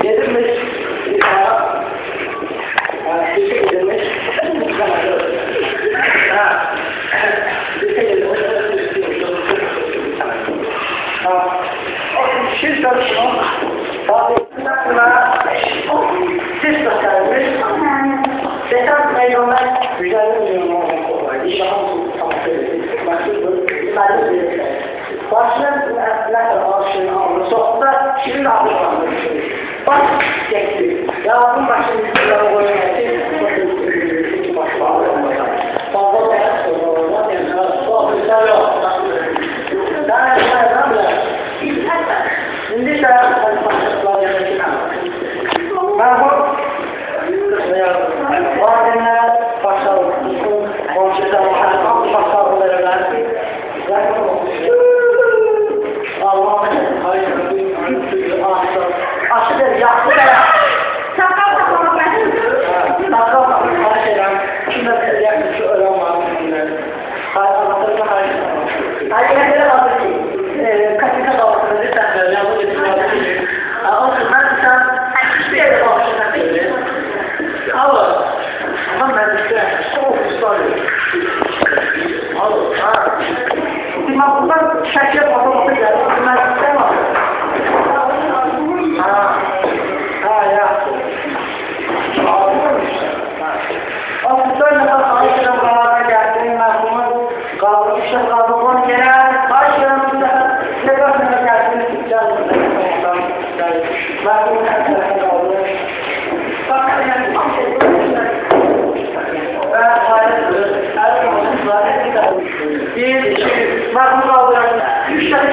Edilmiş bir para, teşekkür edilmiş, Şiir çalışma, bazılarına siz göstermiş, desant meydanlar güzel bir yorum olaydı. İnşallah tamam söyledik. Başlayan ağaçlarını aldı. Sokakta şirin ağaçlarını bak geçti. Yavrum başını yukarıya koymayı fazla beyaz sorunlar sohbetler yok. Daha ne bile şimdi şahit çalışmalar yönetimi ben bu vadimler başarılı komşuda başarıları verdi. Allah'ın hayırlı aşıdır yaptı da sakal sakal her şeyden kimde yaklaşık ölen var anlatırsa hayırlı hazır ki kaçıncı davasını lütfen böyle bu getirmez olsun ben sen hiçbir yere bağışına değil ama ben işte çok istiyorum ama buradan şekil fotoğrafı geldi ben istemem ya Aslında Ayşe'nin kararına geldiğim merhumun kalmışın kalbımın genel Ayşe'nin ne kadar geldiğini tutacağız. Merhumun her tarafı kaldı. Fakat yani ben hayırlı, her zamanın zaten bir kalmış. Bir, iki, merhum kaldı. 3 tane